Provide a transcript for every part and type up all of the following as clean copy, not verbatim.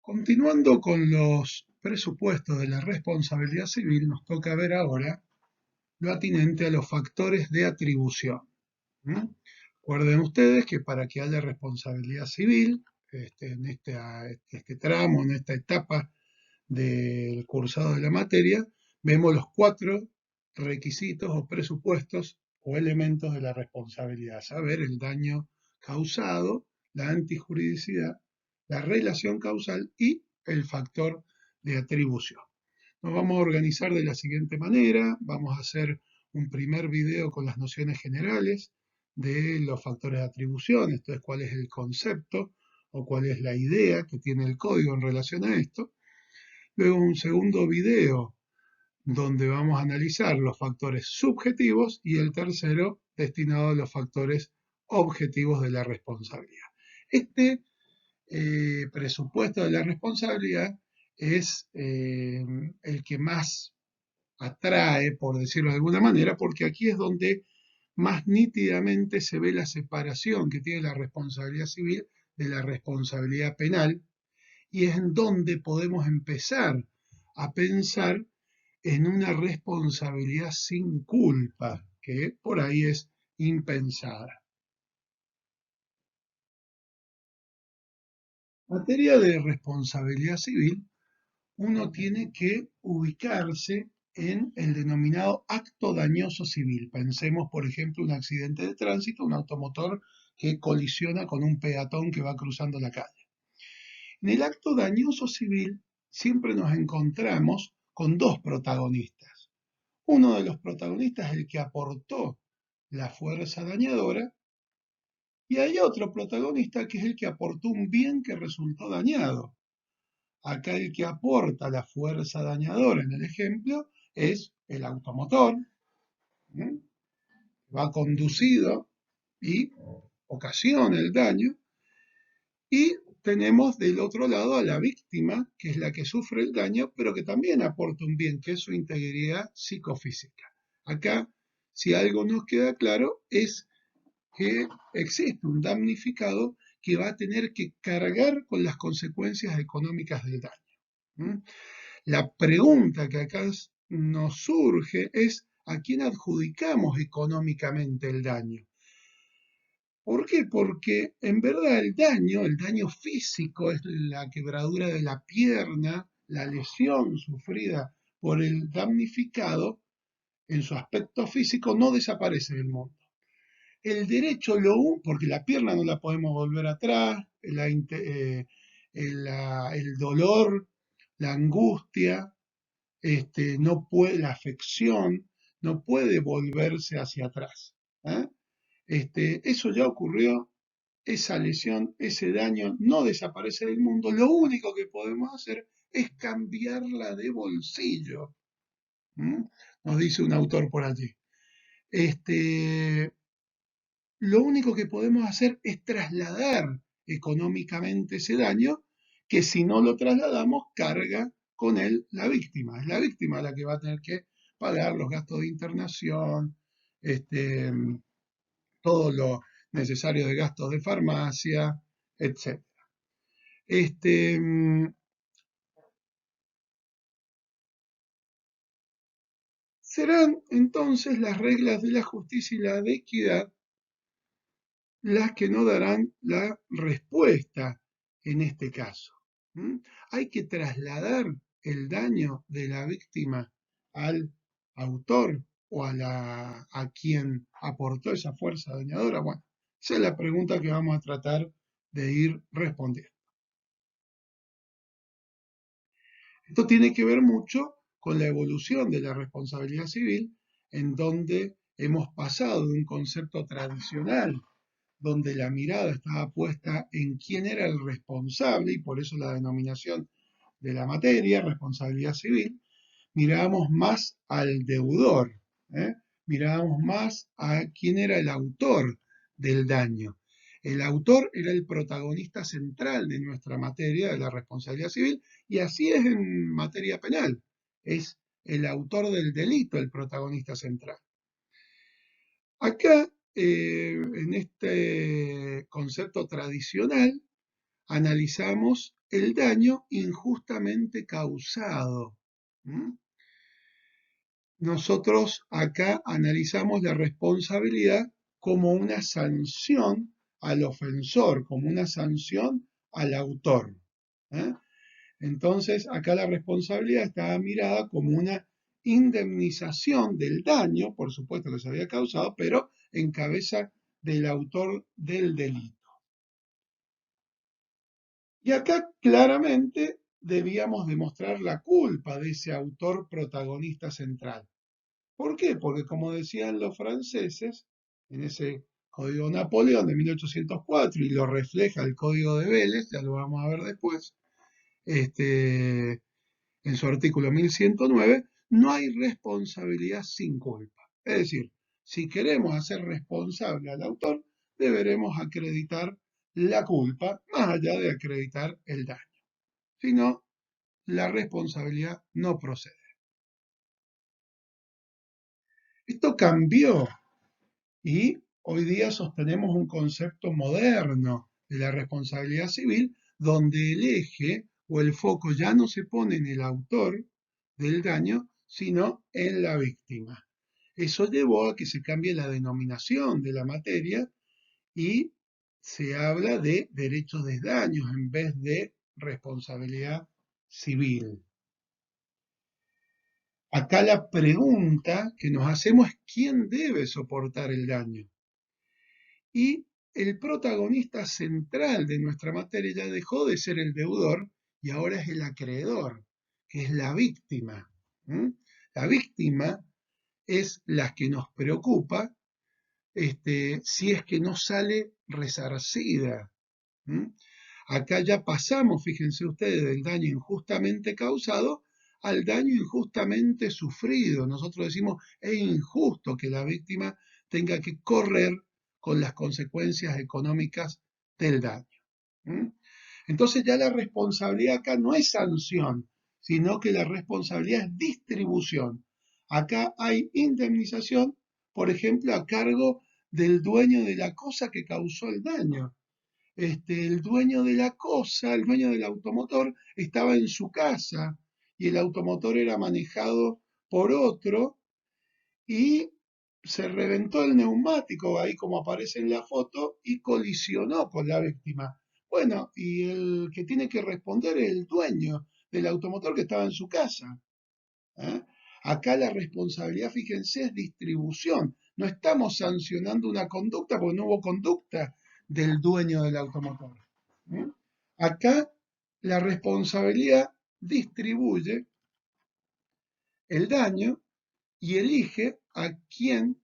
Continuando con los presupuestos de la responsabilidad civil, nos toca ver ahora lo atinente a los factores de atribución. Recuerden ustedes que para que haya responsabilidad civil, en este tramo, en esta etapa del cursado de la materia, vemos los 4 requisitos o presupuestos o elementos de la responsabilidad. Saber el daño causado, la antijuridicidad, la relación causal y el factor de atribución. Nos vamos a organizar de la siguiente manera. Vamos a hacer un primer video con las nociones generales de los factores de atribución, esto es cuál es el concepto o cuál es la idea que tiene el código en relación a esto. Luego un segundo video donde vamos a analizar los factores subjetivos y el tercero destinado a los factores objetivos de la responsabilidad. Este presupuesto de la responsabilidad es el que más atrae, por decirlo de alguna manera, porque aquí es donde más nítidamente se ve la separación que tiene la responsabilidad civil de la responsabilidad penal, y es en donde podemos empezar a pensar en una responsabilidad sin culpa, que por ahí es impensada. En materia de responsabilidad civil, uno tiene que ubicarse en el denominado acto dañoso civil. Pensemos, por ejemplo, un accidente de tránsito, un automotor que colisiona con un peatón que va cruzando la calle. En el acto dañoso civil siempre nos encontramos con 2 protagonistas. Uno de los protagonistas es el que aportó la fuerza dañadora y hay otro protagonista que es el que aportó un bien que resultó dañado. Acá el que aporta la fuerza dañadora en el ejemplo es el automotor, ¿eh? Va conducido y ocasiona el daño, y tenemos del otro lado a la víctima, que es la que sufre el daño, pero que también aporta un bien, que es su integridad psicofísica. Acá, si algo nos queda claro, es que existe un damnificado que va a tener que cargar con las consecuencias económicas del daño. La pregunta que acá nos surge es ¿a quién adjudicamos económicamente el daño? ¿Por qué? Porque en verdad el daño físico, es la quebradura de la pierna, la lesión sufrida por el damnificado, en su aspecto físico no desaparece del mundo. El derecho porque la pierna no la podemos volver atrás, el dolor, la angustia, no puede, la afección no puede volverse hacia atrás. ¿Eh? Eso ya ocurrió, esa lesión, ese daño no desaparece del mundo. Lo único que podemos hacer es cambiarla de bolsillo. Nos dice un autor por allí. Lo único que podemos hacer es trasladar económicamente ese daño, que si no lo trasladamos, carga con él la víctima. Es la víctima la que va a tener que pagar los gastos de internación, todo lo necesario de gastos de farmacia, etc. Serán entonces las reglas de la justicia y la de equidad las que no darán la respuesta en este caso. Hay que trasladar el daño de la víctima al autor o a quien aportó esa fuerza dañadora. Bueno, esa es la pregunta que vamos a tratar de ir respondiendo. Esto tiene que ver mucho con la evolución de la responsabilidad civil, en donde hemos pasado de un concepto tradicional donde la mirada estaba puesta en quién era el responsable, y por eso la denominación de la materia, responsabilidad civil, mirábamos más al deudor, mirábamos más a quién era el autor del daño. El autor era el protagonista central de nuestra materia, de la responsabilidad civil, y así es en materia penal. Es el autor del delito el protagonista central. Acá, en este concepto tradicional, analizamos el daño injustamente causado. ¿Mm? Nosotros acá analizamos la responsabilidad como una sanción al ofensor, como una sanción al autor. ¿Eh? Entonces, acá la responsabilidad está mirada como una indemnización del daño, por supuesto que se había causado, pero en cabeza del autor del delito. Y acá claramente debíamos demostrar la culpa de ese autor protagonista central. ¿Por qué? Porque como decían los franceses, en ese Código Napoleón de 1804, y lo refleja el Código de Vélez, ya lo vamos a ver después, en su artículo 1109, no hay responsabilidad sin culpa. Es decir, si queremos hacer responsable al autor, deberemos acreditar la culpa más allá de acreditar el daño. Si no, la responsabilidad no procede. Esto cambió y hoy día sostenemos un concepto moderno de la responsabilidad civil donde el eje o el foco ya no se pone en el autor del daño, sino en la víctima. Eso llevó a que se cambie la denominación de la materia y se habla de derechos de daños en vez de responsabilidad civil. Acá la pregunta que nos hacemos es ¿quién debe soportar el daño? Y el protagonista central de nuestra materia ya dejó de ser el deudor y ahora es el acreedor, que es la víctima. ¿Mm? La víctima es la que nos preocupa si es que no sale resarcida. ¿Mm? Acá ya pasamos, fíjense ustedes, del daño injustamente causado al daño injustamente sufrido. Nosotros decimos, es injusto que la víctima tenga que correr con las consecuencias económicas del daño. ¿Mm? Entonces ya la responsabilidad acá no es sanción, sino que la responsabilidad es distribución. Acá hay indemnización, por ejemplo, a cargo del dueño de la cosa que causó el daño. El dueño de la cosa, el dueño del automotor, estaba en su casa y el automotor era manejado por otro y se reventó el neumático, ahí como aparece en la foto, y colisionó con la víctima. Bueno, y el que tiene que responder es el dueño del automotor que estaba en su casa. ¿Eh? Acá la responsabilidad, fíjense, es distribución. No estamos sancionando una conducta porque no hubo conducta del dueño del automotor. ¿Eh? Acá la responsabilidad distribuye el daño y elige a quién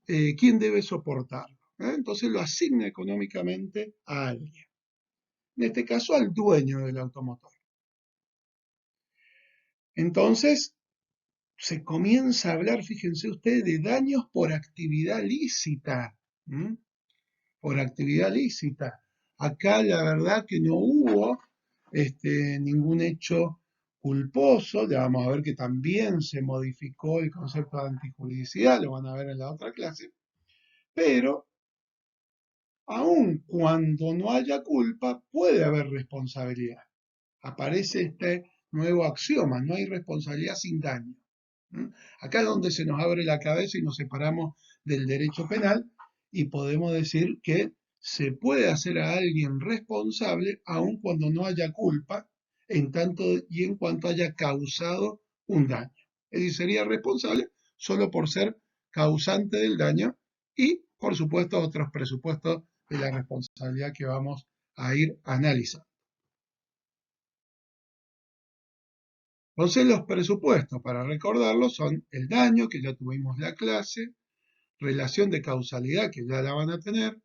debe soportarlo. ¿Eh? Entonces lo asigna económicamente a alguien. En este caso al dueño del automotor. Entonces, se comienza a hablar, fíjense ustedes, de daños por actividad lícita. ¿M? Por actividad lícita. Acá la verdad que no hubo ningún hecho culposo, ya vamos a ver que también se modificó el concepto de antijuridicidad, lo van a ver en la otra clase, pero aun cuando no haya culpa, puede haber responsabilidad. Aparece este nuevo axioma, no hay responsabilidad sin daño. ¿Mm? Acá es donde se nos abre la cabeza y nos separamos del derecho penal y podemos decir que se puede hacer a alguien responsable aun cuando no haya culpa, en tanto y en cuanto haya causado un daño. Es decir, sería responsable solo por ser causante del daño y, por supuesto, otros presupuestos de la responsabilidad que vamos a ir analizando. Entonces los presupuestos, para recordarlo, son el daño, que ya tuvimos la clase, relación de causalidad, que ya la van a tener,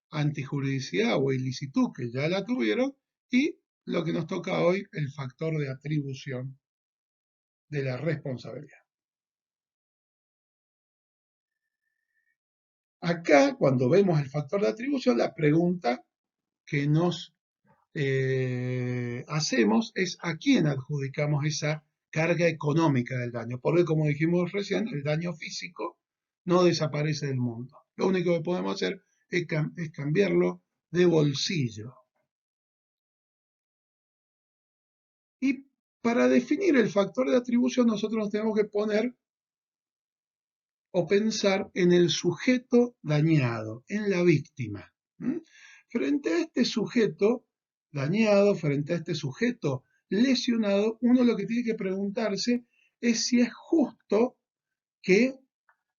antijuridicidad o ilicitud, que ya la tuvieron, y lo que nos toca hoy, el factor de atribución de la responsabilidad. Acá, cuando vemos el factor de atribución, la pregunta que nos hacemos es a quién adjudicamos esa carga económica del daño, porque como dijimos recién, el daño físico no desaparece del mundo. Lo único que podemos hacer es cambiarlo de bolsillo. Y para definir el factor de atribución nosotros nos tenemos que poner o pensar en el sujeto dañado, en la víctima. ¿Mm? Frente a este sujeto dañado, frente a este sujeto lesionado, uno lo que tiene que preguntarse es si es justo que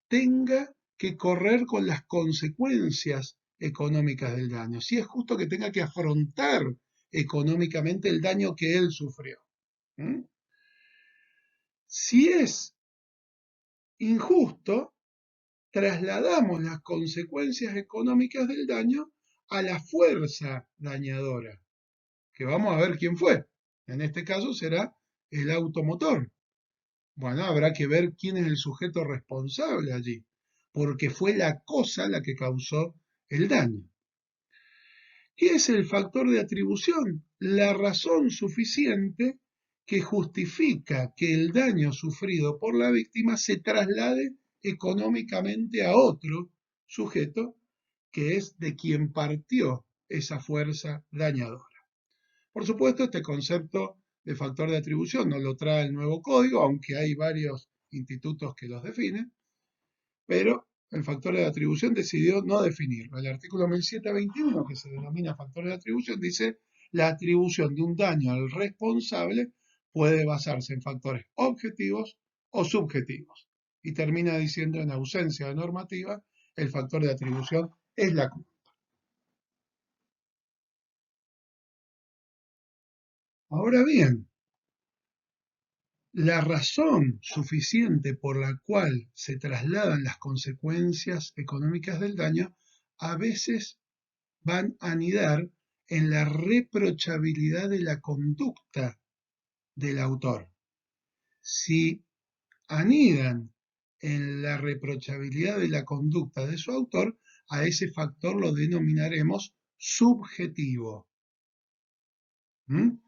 tenga que correr con las consecuencias económicas del daño, si es justo que tenga que afrontar económicamente el daño que él sufrió. ¿Mm? Si es injusto, trasladamos las consecuencias económicas del daño a la fuerza dañadora, que vamos a ver quién fue. En este caso será el automotor. Bueno, habrá que ver quién es el sujeto responsable allí, porque fue la cosa la que causó el daño. ¿Qué es el factor de atribución? La razón suficiente que justifica que el daño sufrido por la víctima se traslade económicamente a otro sujeto que es de quien partió esa fuerza dañadora. Por supuesto, este concepto de factor de atribución no lo trae el nuevo código, aunque hay varios institutos que los definen, pero el factor de atribución decidió no definirlo. El artículo 1721, que se denomina factor de atribución, dice la atribución de un daño al responsable puede basarse en factores objetivos o subjetivos. Y termina diciendo, en ausencia de normativa, el factor de atribución es la culpa. Ahora bien, la razón suficiente por la cual se trasladan las consecuencias económicas del daño a veces van a anidar en la reprochabilidad de la conducta del autor. Si anidan en la reprochabilidad de la conducta de su autor, a ese factor lo denominaremos subjetivo. ¿Mm?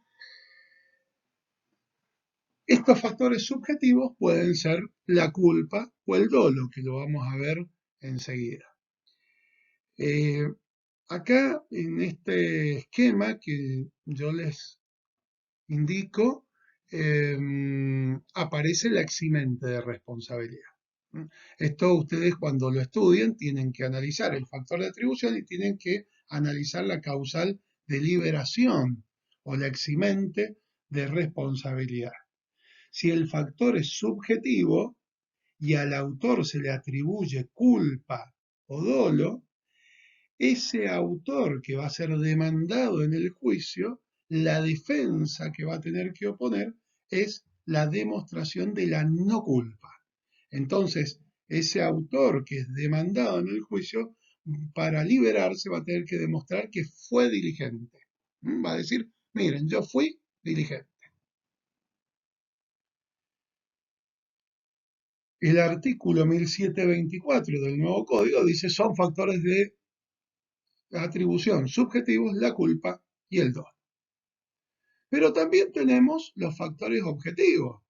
Estos factores subjetivos pueden ser la culpa o el dolo, que lo vamos a ver enseguida. Eh, Acá en este esquema que yo les indico, aparece la eximente de responsabilidad. Esto ustedes cuando lo estudien tienen que analizar el factor de atribución y tienen que analizar la causal de liberación o la eximente de responsabilidad. Si el factor es subjetivo y al autor se le atribuye culpa o dolo, ese autor que va a ser demandado en el juicio, la defensa que va a tener que oponer es la demostración de la no culpa. Entonces, ese autor que es demandado en el juicio, para liberarse va a tener que demostrar que fue diligente. Va a decir, miren, yo fui diligente. El artículo 1724 del nuevo código dice son factores de atribución subjetivos la culpa y el dolo. Pero también tenemos los factores objetivos.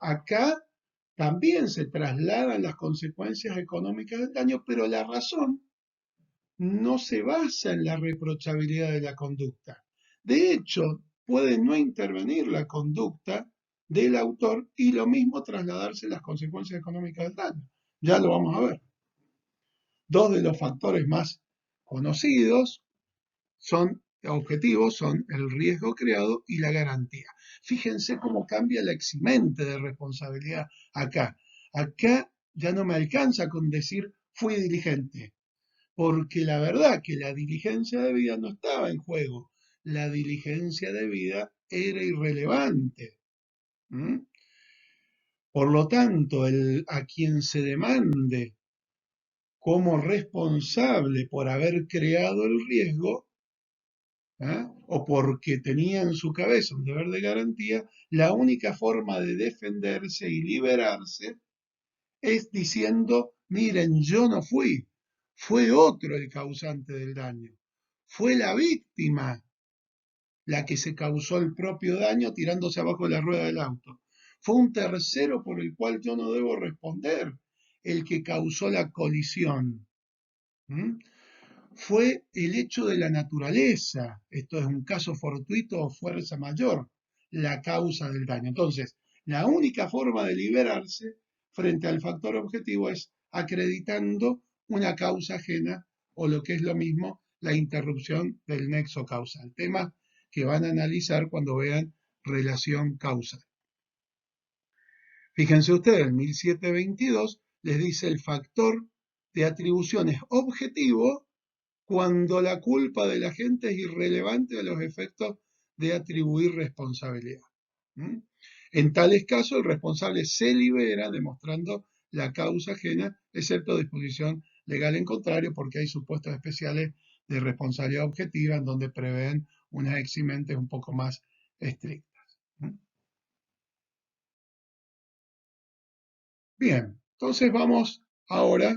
Acá también se trasladan las consecuencias económicas del daño, pero la razón no se basa en la reprochabilidad de la conducta. De hecho, puede no intervenir la conducta del autor y lo mismo trasladarse las consecuencias económicas del daño. Ya lo vamos a ver. Dos de los factores más conocidos son objetivos, son el riesgo creado y la garantía. Fíjense cómo cambia la eximente de responsabilidad acá. Acá ya no me alcanza con decir fui diligente, porque la verdad que la diligencia debida no estaba en juego. La diligencia debida era irrelevante. ¿Mm? Por lo tanto, a quien se demande como responsable por haber creado el riesgo, o porque tenía en su cabeza un deber de garantía, la única forma de defenderse y liberarse es diciendo, miren, yo no fui, fue otro el causante del daño, fue la víctima la que se causó el propio daño tirándose abajo de la rueda del auto. Fue un tercero por el cual yo no debo responder, el que causó la colisión. ¿Mm? fue el hecho de la naturaleza, esto es un caso fortuito o fuerza mayor, la causa del daño. Entonces, la única forma de liberarse frente al factor objetivo es acreditando una causa ajena o lo que es lo mismo, la interrupción del nexo causal. Tema que van a analizar cuando vean relación causal. Fíjense ustedes, en 1722 les dice el factor de atribución es objetivo cuando la culpa de la gente es irrelevante a los efectos de atribuir responsabilidad. ¿Mm? En tales casos, el responsable se libera demostrando la causa ajena, excepto disposición legal en contrario, porque hay supuestos especiales de responsabilidad objetiva en donde prevén unas eximentes un poco más estrictas. ¿Mm? Bien, entonces vamos ahora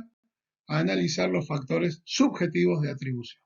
a analizar los factores subjetivos de atribución.